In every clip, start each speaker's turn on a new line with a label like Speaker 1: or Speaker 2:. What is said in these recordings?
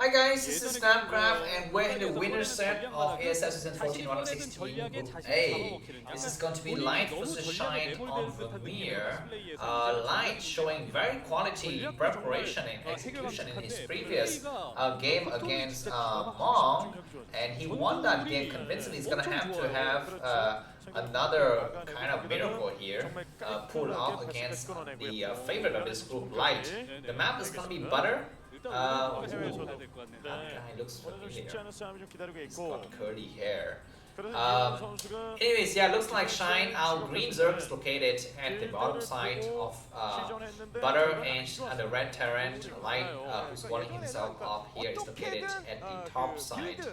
Speaker 1: Hi guys, this is Starcraft and we're in the winner set of ASL Season 14 round of 16 Group A. This is going to be Light versus Shine on Vermeer. Light showing very quality preparation and execution in his previous game against Mong, and he won that game convincingly. He's going to have another kind of miracle here pull off against the favorite of this group, Light. The map is going to be Butter. That guy looks familiar. He's got curly hair. Anyways, yeah, looks like Shine. Our green Zerg is located at the bottom side of Butter, and the red Terran Light, who's walling himself off here, is located at the top side.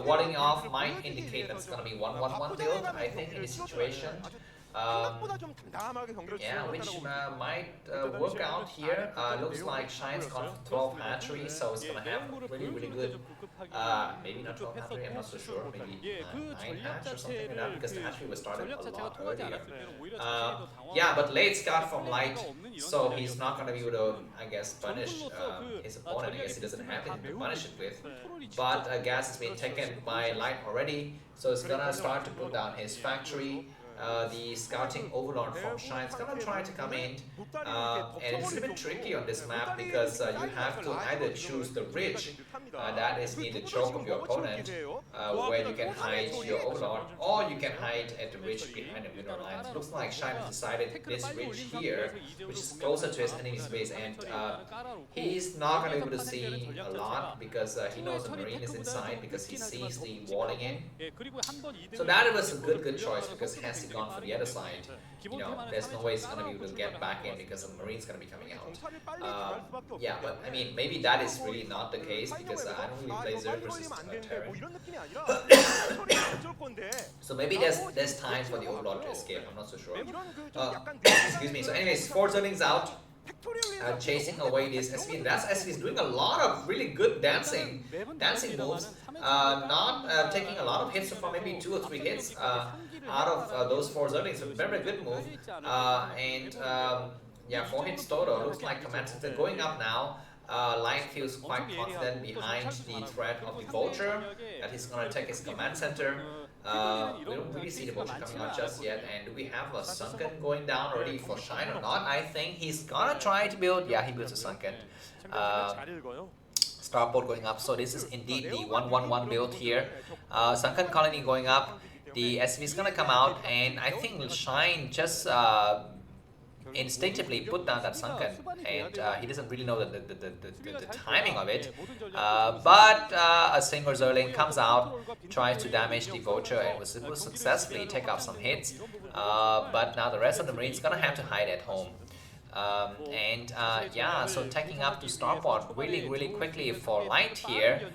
Speaker 1: Walling off might indicate that it's going to be 1-1-1 build, I think, in this situation. Yeah, which might work out here. Looks like Shine's gone for 12 hatchery, so it's gonna have really good. Maybe not 12 hatchery, I'm not so sure. Maybe 9 hatch or something like that, because the hatchery was started a lot earlier. Yeah, but late scout from Light, so he's not gonna be able to, I guess, punish his opponent. I guess he doesn't have anything to punish it with. But gas has been taken by Light already, so it's gonna start to put down his factory. The scouting overlord from Shine is gonna try to come in, and it's a bit tricky on this map because you have to either choose the ridge, that is the choke of your opponent, where you can hide your overlord, or you can hide at the ridge behind the middle line. It looks like Shine has decided this ridge here, which is closer to his enemy's base, and he's not gonna be able to see a lot because he knows the Marine is inside because he sees the walling in. So that was a good choice because has he gone for the other side, you know, there's no way he's going to be able to get back in because the Marine's going to be coming out. Yeah, but I mean, maybe that is really not the case because I don't really play Zerg versus Terran. So maybe there's time for the Overlord to escape, I'm not so sure. Excuse me. So anyways, 4 Zerglings out. Chasing away this SV. That's SV is doing a lot of really good dancing moves. Not taking a lot of hits, so for maybe 2 or 3 hits out of those 4 Zerglings. So very good move. Yeah, 4 hits total. Looks like Command Center going up now. Light feels quite confident behind the threat of the Vulture that he's gonna take his Command Center. We don't really see the Vulture coming out just yet. And do we have a Sunken going down already for Shine or not? I think he's gonna try to build. Yeah, he builds a Sunken. Starport going up. So this is indeed the 1-1-1 build here. Sunken Colony going up. The SV is gonna come out, and I think Shine just instinctively put down that Sunken, and he doesn't really know the timing of it. But a single Zerling comes out, tries to damage the Vulture, and was able to successfully take off some hits. But now the rest of the Marines gonna have to hide at home. Yeah, so taking up to Starport really quickly for Light here.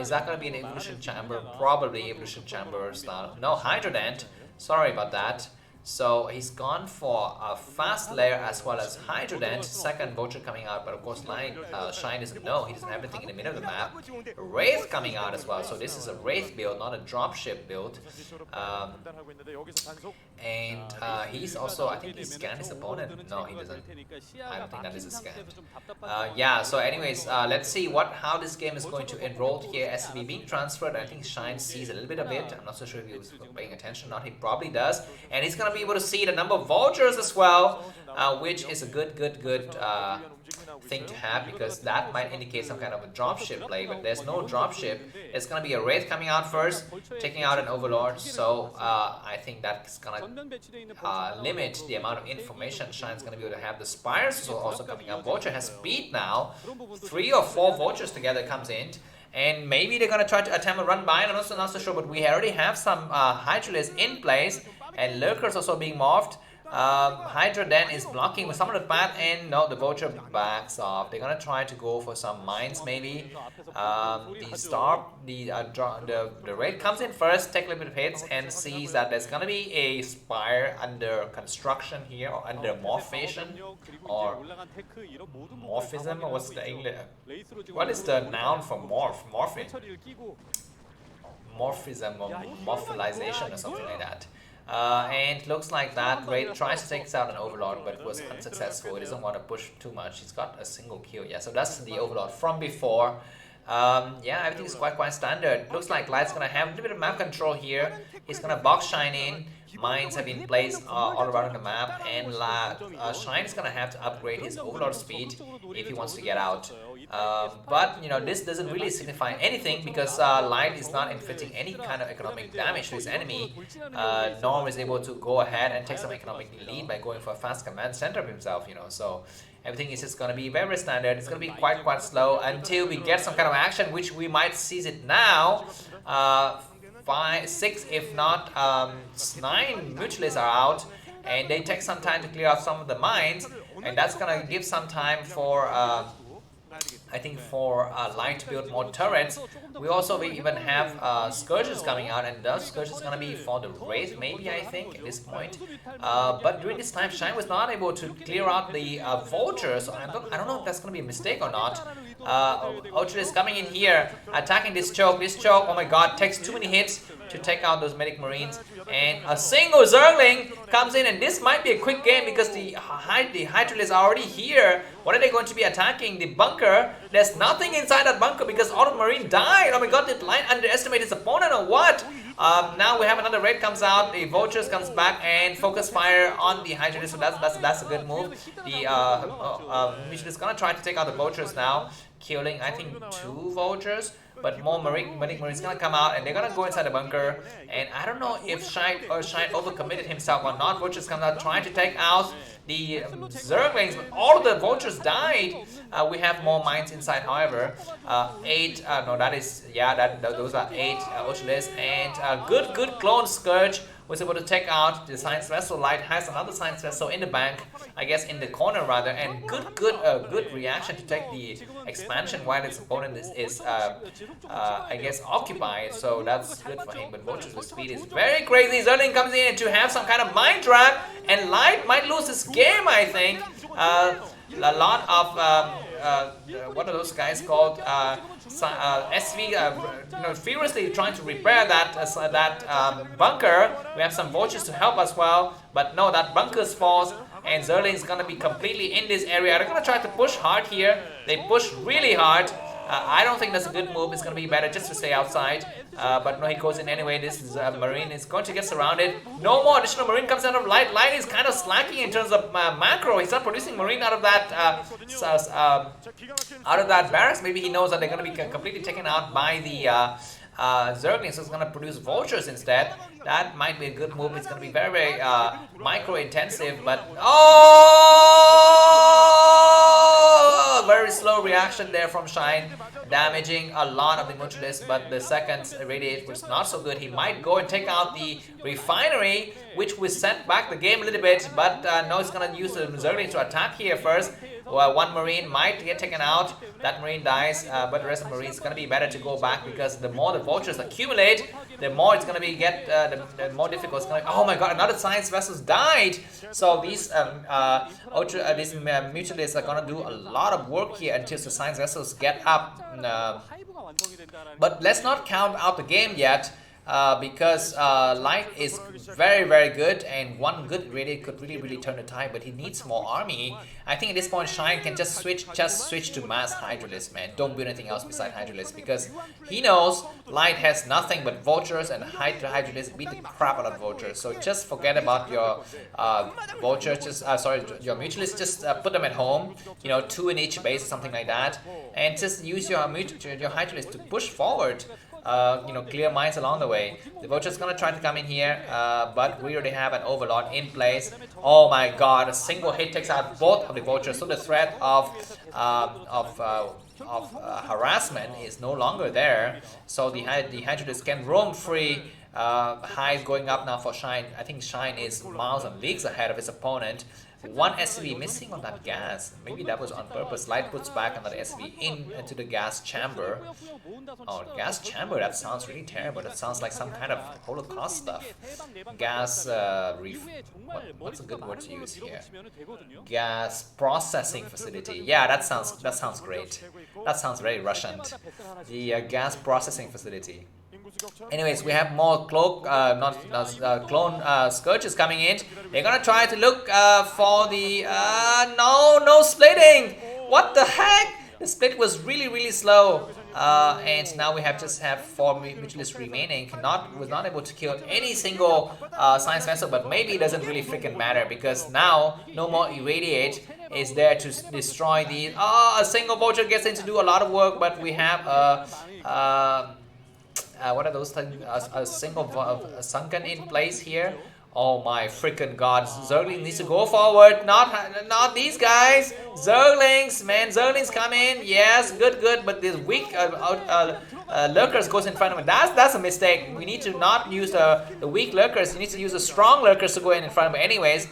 Speaker 1: Is that gonna be an Evolution Chamber? Probably Evolution Chamber style. No, Hydrodent. Sorry about that. So he's gone for a fast layer as well as Hydrodent, second Vulture coming out, but of course Shine doesn't know, he doesn't have anything in the middle of the map. Wraith coming out as well, so this is a Wraith build, not a dropship build. He's also, I think he scanned his opponent. No, he doesn't. I don't think that is a scan. Yeah, so anyways, let's see how this game is going to enroll here. SCB being transferred, I think Shine sees a little bit of it. I'm not so sure if he was paying attention or not, he probably does. And he's gonna be able to see the number of Vultures as well, which is a good thing to have because that might indicate some kind of a dropship play, but there's no dropship. It's gonna be a Wraith coming out first, taking out an Overlord, so I think that's gonna limit the amount of information Shine's gonna be able to have. The Spires also coming up. Vulture has speed now. 3 or 4 Vultures together comes in. And maybe they're gonna try to attempt a run by. I'm also not so sure, but we already have some Hydralisks in place, and Lurkers also being morphed. Hydra then is blocking with some of the path, and no, the Vulture backs off. They're gonna try to go for some mines maybe. The Raid comes in first, take a little bit of hits, and sees that there's gonna be a Spire under construction here, or under morphation, or morphism, or what's the English? What is the noun for morphing? Morphism or morphalization or something like that. And looks like that Raid tries to take out an Overlord, but was unsuccessful. He doesn't want to push too much. He's got a single kill. Yeah, so that's the Overlord from before. Yeah, everything is quite standard. Looks like Light's gonna have a little bit of map control here. He's gonna box Shine in. Mines have been placed all around the map, and Shine is gonna have to upgrade his overlord speed if he wants to get out. But you know, this doesn't really signify anything because Light is not inflicting any kind of economic damage to his enemy. Norm is able to go ahead and take some economic lead by going for a fast command center of himself. You know, so everything is just going to be very standard. It's going to be quite slow until we get some kind of action, which we might seize it now. 5, 6, if not 9 mutualists are out, and they take some time to clear out some of the mines, and that's going to give some time for I think for Light to build more turrets. We also even have Scourges coming out, and those Scourges is going to be for the Wraith, maybe, I think, at this point. But during this time, Shine was not able to clear out the Vultures, so I don't know if that's going to be a mistake or not. Ultra is coming in here, attacking this choke. This choke, oh my god, takes too many hits to take out those Medic Marines. And a single Zergling comes in, and this might be a quick game because the Hydralisks are already here. What are they going to be attacking? The bunker? There's nothing inside that bunker because all the Marine died. Oh my god, did Light underestimate his opponent or what? Now we have another raid comes out. The Vultures comes back and focus fire on the Hydralisk. So that's a good move. The Mission is gonna try to take out the Vultures now, killing I think 2 Vultures. But more Medic Marines gonna come out, and they're gonna go inside the bunker. And I don't know if Shine overcommitted himself or not. Vultures come out trying to take out the Zerglings, but all of the Vultures died. We have more mines inside, however. 8, no, that is, yeah, those are 8 Ultralisks, and good clone Scourge was able to take out the Science Vessel. Light has another Science Vessel in the bank, I guess in the corner rather, and good reaction to take the expansion while its opponent is I guess occupied, so that's good for him. But Vulture's speed is very crazy. Zerling comes in to have some kind of mind trap, and Light might lose this game, I think. A lot of what are those guys called? SV, you know, furiously trying to repair that bunker. We have some Vultures to help as well, but no, that bunker's falls, and Zerling's gonna be completely in this area. They're gonna try to push hard here. They push really hard. I don't think that's a good move. It's going to be better just to stay outside. But no, he goes in anyway. This is, Marine is going to get surrounded. No more additional Marine comes out of Light. Light is kind of slacking in terms of macro. He's not producing Marine out of that barracks. Maybe he knows that they're going to be completely taken out by the Zerglings, so it's going to produce Vultures instead. That might be a good move. It's going to be very micro intensive, but very slow reaction there from Shine, damaging a lot of the Mutualists, but the second Radiate was not so good. He might go and take out the Refinery, which will set back the game a little bit, but no, he's going to use the Zerglings to attack here first. One Marine might get taken out. That Marine dies, but the rest of the Marines is going to be better to go back, because the more the Vultures accumulate, the more it's going to be the more difficult it's going to be. Oh my god, another Science Vessels died! So these Mutualists are going to do a lot of work here until the Science Vessels get up. But let's not count out the game yet. Because Light is very good, and one good Radiate could really turn the tide, but he needs more army. I think at this point Shine can just switch to mass Hydralisk, man. Don't build anything else beside Hydralisk, because he knows Light has nothing but Vultures, and Hydralisk beat the crap out of Vultures. So just forget about your Vultures, your Mutualists. Just put them at home, you know, 2 in each base or something like that, and just use your Hydralisk to push forward. You know, clear mines along the way. The Vulture's gonna try to come in here, but we already have an Overlord in place. Oh my god, a single hit takes out both of the Vultures, so the threat of harassment is no longer there. So the Hydralisk can roam free. Highs going up now for Shine. I think Shine is miles and leagues ahead of his opponent. One SCV missing on that gas. Maybe that was on purpose. Light puts back another SCV into the gas chamber. Oh, gas chamber, that sounds really terrible. That sounds like some kind of Holocaust stuff. Gas, what's a good word to use here? Gas processing facility. Yeah, that sounds great. That sounds very Russian. The gas processing facility. Anyways, we have more clone Scourges coming in. They're gonna try to look for the no splitting. What the heck? The split was really slow. And now we just have 4 mutualists remaining. Was not able to kill any single science vessel, but maybe it doesn't really freaking matter because now no more irradiate is there to destroy the. A single vulture gets in to do a lot of work, but we have what are those things? A single sunken in place here. Oh my freaking god, Zergling needs to go forward, not these guys. Zerglings, man, Zerglings come in, yes, good, but these weak lurkers goes in front of him. That's a mistake. We need to not use the weak lurkers, you need to use the strong lurkers to go in front of him. Anyways,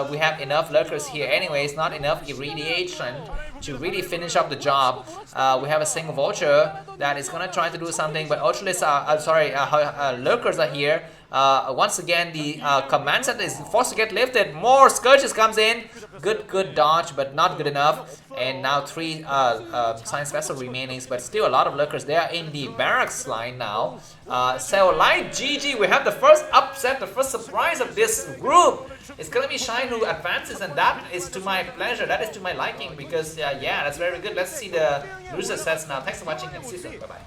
Speaker 1: we have enough lurkers here anyways, not enough irradiation to really finish up the job. We have a single vulture that is gonna try to do something, but ultralists lurkers are here. Once again, the command center is forced to get lifted. More scourges comes in. Good dodge, but not good enough. And now 3 science vessel remaining, but still a lot of lurkers. They are in the barracks line now. So like GG, we have the first upset, the first surprise of this group. It's gonna be Shine who advances, and that is to my pleasure. That is to my liking because yeah, that's very good. Let's see the loser sets now. Thanks for watching and see you soon. Bye bye.